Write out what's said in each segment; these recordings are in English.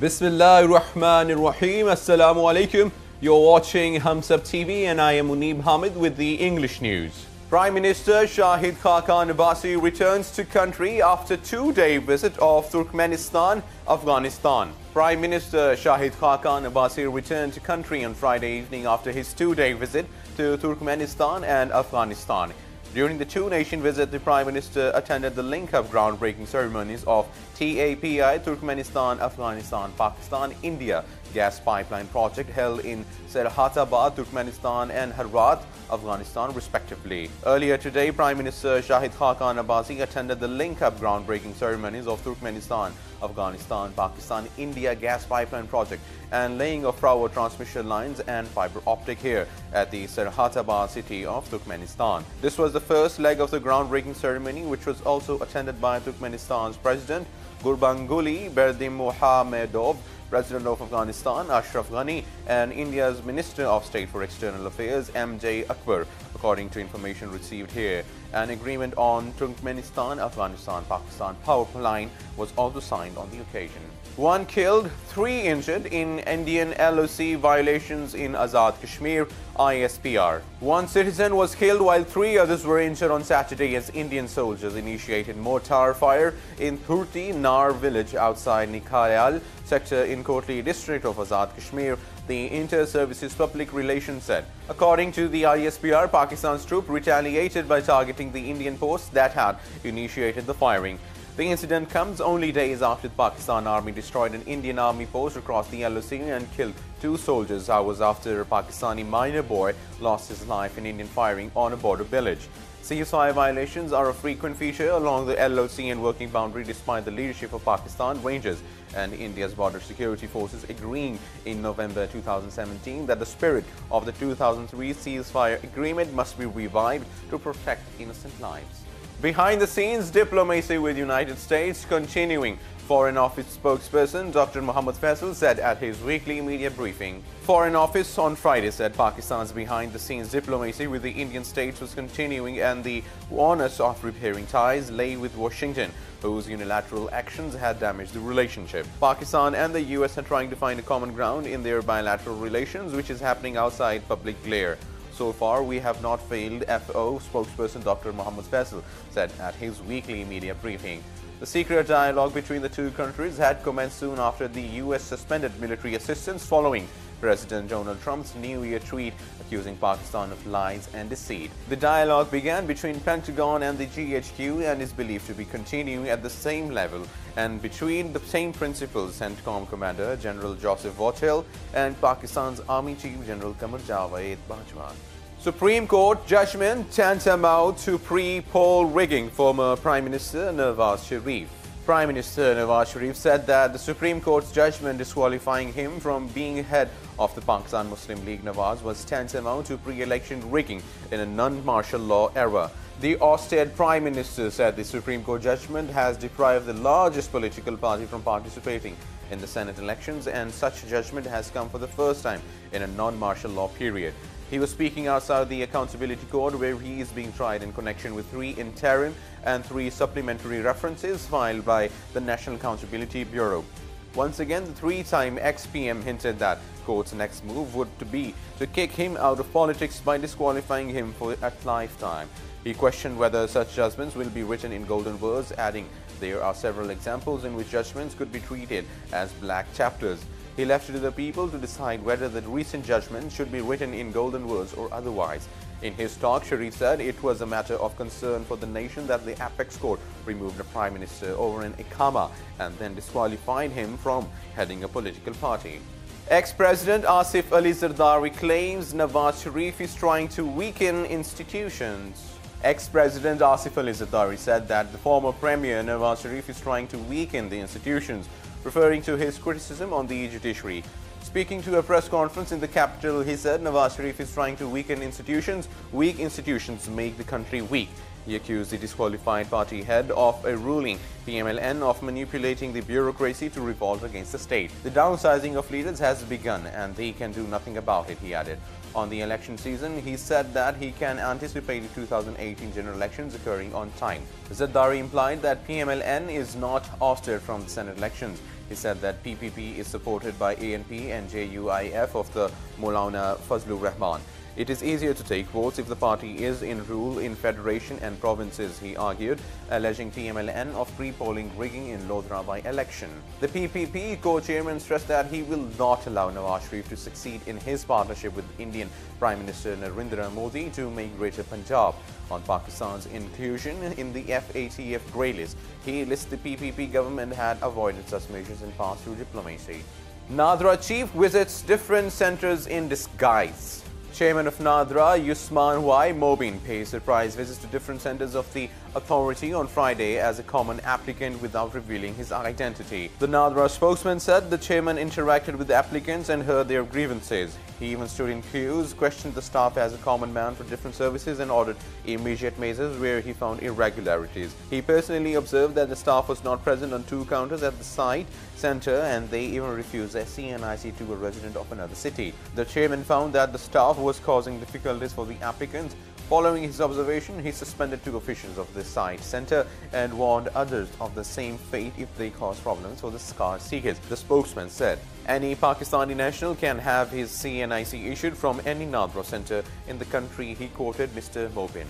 Bismillahir Rahmanir Rahim. Assalamu alaikum. You're watching Humsab TV and I am Muneeb Hamid with the English news. Prime Minister Shahid Khaqan Abbasi returns to country after two-day visit of Turkmenistan, Afghanistan. Prime Minister Shahid Khaqan Abbasi returned to country on Friday evening after his two-day visit to Turkmenistan and Afghanistan. During the two-nation visit, the Prime Minister attended the link-up groundbreaking ceremonies of TAPI, Turkmenistan, Afghanistan, Pakistan, India gas pipeline project held in Serhatabad, Turkmenistan and Herat, Afghanistan, respectively. Earlier today, Prime Minister Shahid Khaqan Abbasi attended the link-up groundbreaking ceremonies of Turkmenistan, Afghanistan, Pakistan, India gas pipeline project and laying of power transmission lines and fiber optic here at the Serhatabad city of Turkmenistan. This was the first leg of the groundbreaking ceremony, which was also attended by Turkmenistan's President Gurbanguly Berdimuhamedov, President of Afghanistan Ashraf Ghani and India's Minister of State for External Affairs MJ Akbar, according to information received here. An agreement on Turkmenistan-Afghanistan-Pakistan power line was also signed on the occasion. One killed, three injured in Indian LOC violations in Azad Kashmir, ISPR. One citizen was killed while three others were injured on Saturday as Indian soldiers initiated mortar fire in Thurti Nar village outside Nikayal sector in Kotli district of Azad Kashmir, the Inter-Services Public Relations said. According to the ISPR, Pakistan's troop retaliated by targeting the Indian posts that had initiated the firing. The incident comes only days after the Pakistan Army destroyed an Indian Army post across the LOC and killed two soldiers hours after a Pakistani minor boy lost his life in Indian firing on a border village. Ceasefire violations are a frequent feature along the LOC and working boundary despite the leadership of Pakistan Rangers and India's border security forces agreeing in November 2017 that the spirit of the 2003 ceasefire agreement must be revived to protect innocent lives. Behind the scenes diplomacy with United States continuing, Foreign Office spokesperson Dr. Mohammad Faisal said at his weekly media briefing. Foreign Office on Friday said Pakistan's behind-the-scenes diplomacy with the Indian states was continuing and the onus of repairing ties lay with Washington, whose unilateral actions had damaged the relationship. Pakistan and the US are trying to find a common ground in their bilateral relations, which is happening outside public glare. So far, we have not failed, FO spokesperson Dr. Mohammad Faisal said at his weekly media briefing. The secret dialogue between the two countries had commenced soon after the US suspended military assistance following President Donald Trump's New Year tweet accusing Pakistan of lies and deceit. The dialogue began between Pentagon and the GHQ and is believed to be continuing at the same level and between the same principals CENTCOM Commander General Joseph Votel and Pakistan's Army Chief General Qamar Javed Bajwa. Supreme Court judgment tantamount to pre-poll rigging, former Prime Minister Nawaz Sharif. Prime Minister Nawaz Sharif said that the Supreme Court's judgment disqualifying him from being head of the Pakistan Muslim League Nawaz was tantamount to pre-election rigging in a non-martial law era. The ousted Prime Minister said the Supreme Court judgment has deprived the largest political party from participating in the Senate elections, and such judgment has come for the first time in a non-martial law period. He was speaking outside the Accountability Court, where he is being tried in connection with 3 interim and 3 supplementary references filed by the National Accountability Bureau. Once again, the 3-time ex-PM hinted that court's next move would be to kick him out of politics by disqualifying him for a lifetime. He questioned whether such judgments will be written in golden words, adding, "There are several examples in which judgments could be treated as black chapters." He left it to the people to decide whether the recent judgment should be written in golden words or otherwise. In his talk, Sharif said it was a matter of concern for the nation that the Apex Court removed a Prime Minister over an Ikama and then disqualified him from heading a political party. Ex-President Asif Ali Zardari claims Nawaz Sharif is trying to weaken institutions. Ex-President Asif Ali Zardari said that the former Premier Nawaz Sharif is trying to weaken the institutions, referring to his criticism on the judiciary. Speaking to a press conference in the capital, he said Nawaz Sharif is trying to weaken institutions. Weak institutions make the country weak. He accused the disqualified party head of a ruling PMLN of manipulating the bureaucracy to revolt against the state. The downsizing of leaders has begun and they can do nothing about it, he added. On the election season, he said that he can anticipate the 2018 general elections occurring on time. Zardari implied that PMLN is not ousted from the Senate elections. He said that PPP is supported by ANP and JUIF of the Maulana Fazlur Rahman. It is easier to take votes if the party is in rule in federation and provinces, he argued, alleging TMLN of pre-polling rigging in Lodhra by-election. The PPP co-chairman stressed that he will not allow Nawaz Sharif to succeed in his partnership with Indian Prime Minister Narendra Modi to make Greater Punjab. On Pakistan's inclusion in the FATF grey list, he lists the PPP government had avoided such measures in past through diplomacy. Nadra chief visits different centres in disguise. Chairman of Nadra, Usman Y. Mobin, pays surprise visits to different centres of the authority on Friday as a common applicant without revealing his identity. The Nadra spokesman said the chairman interacted with the applicants and heard their grievances. He even stood in queues, questioned the staff as a common man for different services and ordered immediate measures where he found irregularities. He personally observed that the staff was not present on 2 counters at the site centre and they even refused a CNIC to a resident of another city. The chairman found that the staff was causing difficulties for the applicants. Following his observation, he suspended 2 officials of the site centre and warned others of the same fate if they cause problems for the scar seekers. The spokesman said, any Pakistani national can have his CNIC issued from any Nadra centre in the country, he quoted Mr. Mobin.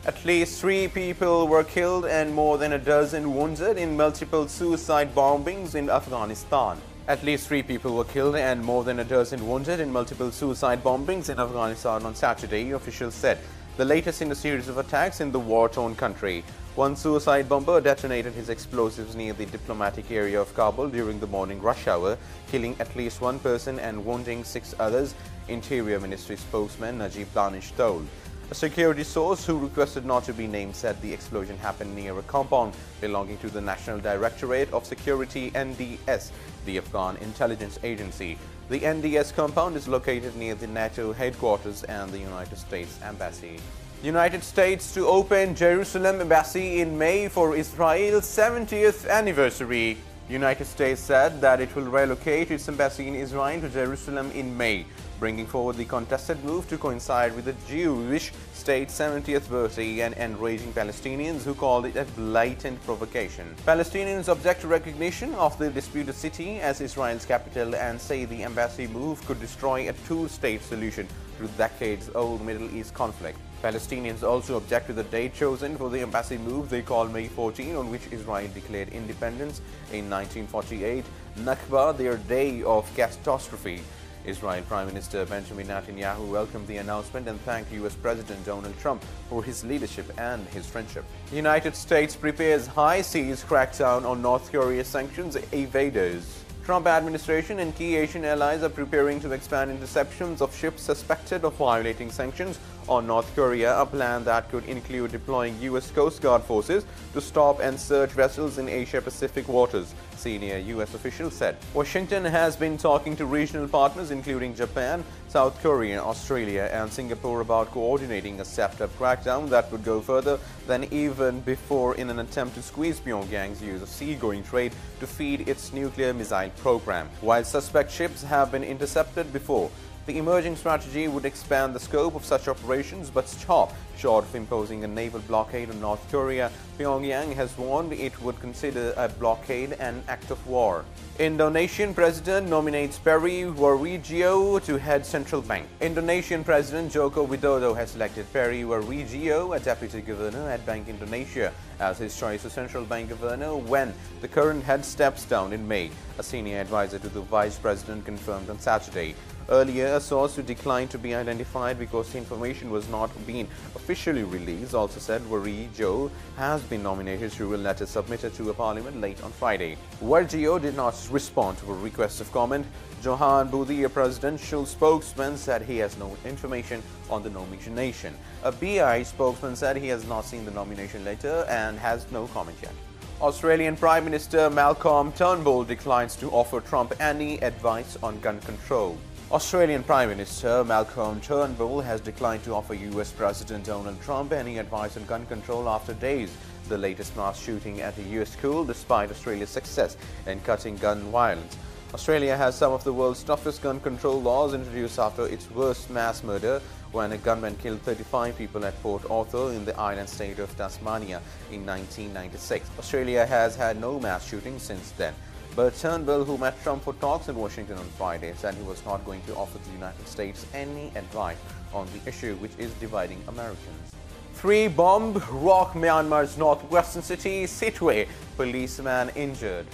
At least 3 people were killed and more than a dozen wounded in multiple suicide bombings in Afghanistan. At least 3 people were killed and more than a dozen wounded in multiple suicide bombings in Afghanistan on Saturday, officials said, the latest in a series of attacks in the war-torn country. One suicide bomber detonated his explosives near the diplomatic area of Kabul during the morning rush hour, killing at least 1 person and wounding 6 others, Interior Ministry spokesman Najib Danish told. A security source who requested not to be named said the explosion happened near a compound belonging to the National Directorate of Security (NDS), the Afghan intelligence agency. The NDS compound is located near the NATO headquarters and the United States Embassy. United States to open Jerusalem Embassy in May for Israel's 70th anniversary. United States said that it will relocate its embassy in Israel to Jerusalem in May, bringing forward the contested move to coincide with the Jewish state's 70th birthday and enraging Palestinians who called it a blatant provocation. Palestinians object to recognition of the disputed city as Israel's capital and say the embassy move could destroy a 2-state solution to decades-old Middle East conflict. Palestinians also object to the date chosen for the embassy move they call May 14, on which Israel declared independence in 1948, Nakba, their day of catastrophe. Israel Prime Minister Benjamin Netanyahu welcomed the announcement and thanked US President Donald Trump for his leadership and his friendship. The United States prepares high seas crackdown on North Korea's sanctions evaders. Trump administration and key Asian allies are preparing to expand interceptions of ships suspected of violating sanctions on North Korea, a plan that could include deploying US Coast Guard forces to stop and search vessels in Asia-Pacific waters, senior US officials said. Washington has been talking to regional partners including Japan, South Korea, Australia and Singapore about coordinating a stepped-up crackdown that would go further than even before in an attempt to squeeze Pyongyang's use of seagoing trade to feed its nuclear missile program. While suspect ships have been intercepted before, the emerging strategy would expand the scope of such operations but stop short of imposing a naval blockade on North Korea. Pyongyang has warned it would consider a blockade an act of war. Indonesian President nominates Perry Warjio to head central bank. Indonesian President Joko Widodo has selected Perry Warjio, a deputy governor at Bank Indonesia, as his choice of central bank governor when the current head steps down in May, a senior advisor to the vice president confirmed on Saturday. Earlier, a source who declined to be identified because the information was not being officially released also said Warjio has been nominated through a letter submitted to a parliament late on Friday. Warjio did not respond to a request of comment. Johan Budi, a presidential spokesman, said he has no information on the nomination. A BI spokesman said he has not seen the nomination letter and has no comment yet. Australian Prime Minister Malcolm Turnbull declines to offer Trump any advice on gun control. Australian Prime Minister Malcolm Turnbull has declined to offer US President Donald Trump any advice on gun control after days the latest mass shooting at a US school, despite Australia's success in cutting gun violence. Australia has some of the world's toughest gun control laws introduced after its worst mass murder when a gunman killed 35 people at Port Arthur in the island state of Tasmania in 1996. Australia has had no mass shootings since then. But Turnbull, who met Trump for talks in Washington on Friday, said he was not going to offer the United States any advice on the issue which is dividing Americans. 3 bombs rock Myanmar's northwestern city, Sittwe. Policeman injured.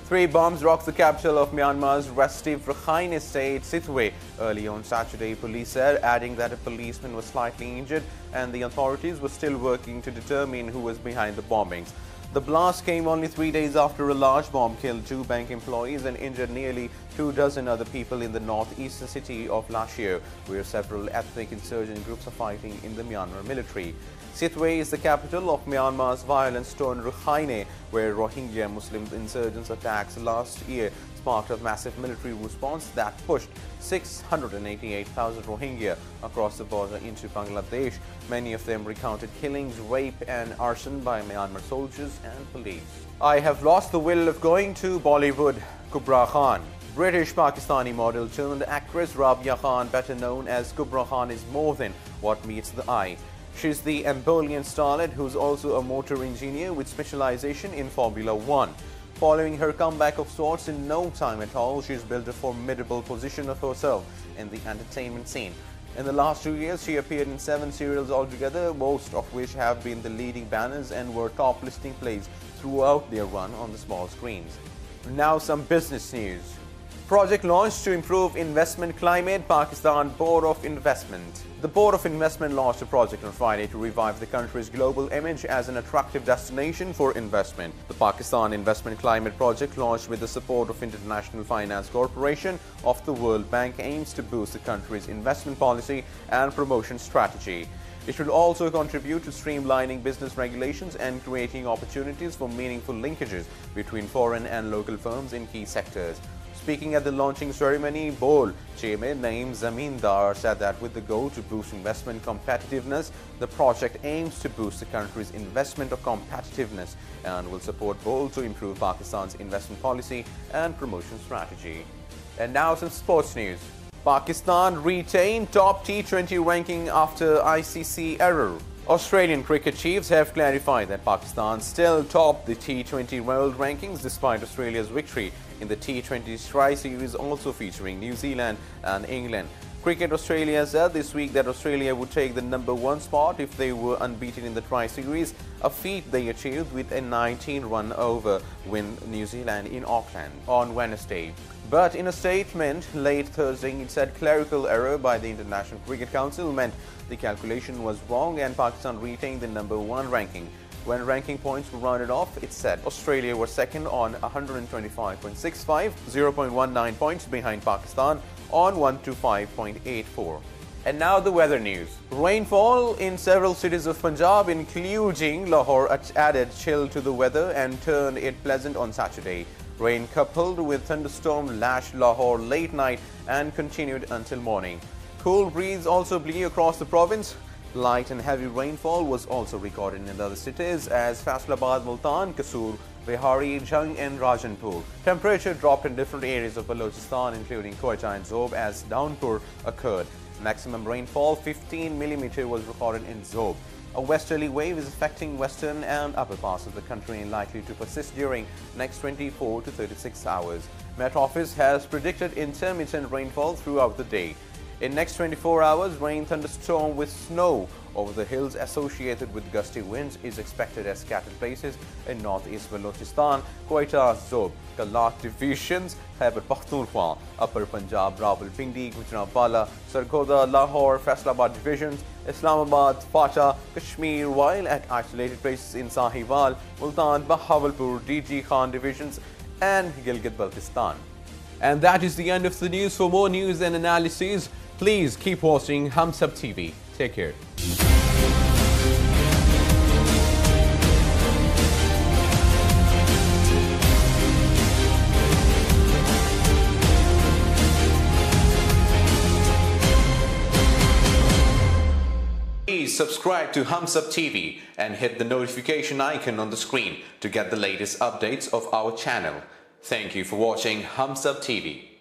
3 bombs rocked the capital of Myanmar's restive Rakhine state, Sittwe, early on Saturday, police said, adding that a policeman was slightly injured and the authorities were still working to determine who was behind the bombings. The blast came only 3 days after a large bomb killed 2 bank employees and injured nearly 24 other people in the northeastern city of Lashio, where several ethnic insurgent groups are fighting in the Myanmar military. Sittwe is the capital of Myanmar's violence-torn Rakhine, where Rohingya Muslim insurgents attacks last year sparked a massive military response that pushed 688,000 Rohingya across the border into Bangladesh. Many of them recounted killings, rape and arson by Myanmar soldiers and police. I have lost the will of going to Bollywood, Kubra Khan. British-Pakistani model turned actress Rabia Khan, better known as Kubra Khan, is more than what meets the eye. She's the Ambolian starlet who's also a motor engineer with specialization in Formula One. Following her comeback of sorts in no time at all, she's built a formidable position of herself in the entertainment scene. In the last 2 years, she appeared in 7 serials altogether, most of which have been the leading banners and were top listing plays throughout their run on the small screens. Now some business news. Project launched to improve investment climate, Pakistan Board of Investment. The Board of Investment launched a project on Friday to revive the country's global image as an attractive destination for investment. The Pakistan Investment Climate Project, launched with the support of International Finance Corporation of the World Bank, aims to boost the country's investment policy and promotion strategy. It should also contribute to streamlining business regulations and creating opportunities for meaningful linkages between foreign and local firms in key sectors. Speaking at the launching ceremony, BOL Chairman Naeem Zamindar said that with the goal to boost investment competitiveness, the project aims to boost the country's investment competitiveness and will support BOL to improve Pakistan's investment policy and promotion strategy. And now some sports news. Pakistan retained top T20 ranking after ICC error. Australian cricket chiefs have clarified that Pakistan still topped the T20 world rankings despite Australia's victory in the T20 Tri-Series, also featuring New Zealand and England. Cricket Australia said this week that Australia would take the #1 spot if they were unbeaten in the Tri-Series, a feat they achieved with a 19-run over win New Zealand in Auckland on Wednesday. But in a statement late Thursday, it said clerical error by the International Cricket Council meant the calculation was wrong and Pakistan retained the #1 ranking. When ranking points were rounded off, it said Australia were second on 125.65, 0.19 points behind Pakistan on 125.84. And now the weather news. Rainfall in several cities of Punjab, including Lahore, added chill to the weather and turned it pleasant on Saturday. Rain coupled with thunderstorm lashed Lahore late night and continued until morning. Cool breeze also blew across the province. Light and heavy rainfall was also recorded in other cities as Faisalabad, Multan, Kasur, Bihari, Jhang and Rajanpur. Temperature dropped in different areas of Balochistan, including Quetta and Zob, as downpour occurred. Maximum rainfall 15 mm was recorded in Zob. A westerly wave is affecting western and upper parts of the country and likely to persist during next 24 to 36 hours. Met Office has predicted intermittent rainfall throughout the day. In next 24 hours, rain, thunderstorm with snow over the hills associated with gusty winds is expected at scattered places in northeast Balochistan, Quetta, Zob, Kalat divisions, Khyber Pakhtunkhwa, Upper Punjab, Rawalpindi, Gujranwala, Sargodha, Lahore, Faisalabad divisions, Islamabad, Fatah, Kashmir, while at isolated places in Sahiwal, Multan, Bahawalpur, DG Khan divisions and Gilgit-Baltistan. And that is the end of the news. For more news and analyses, please keep watching Humsab TV. Take care. Please subscribe to Humsab TV and hit the notification icon on the screen to get the latest updates of our channel. Thank you for watching Humsab TV.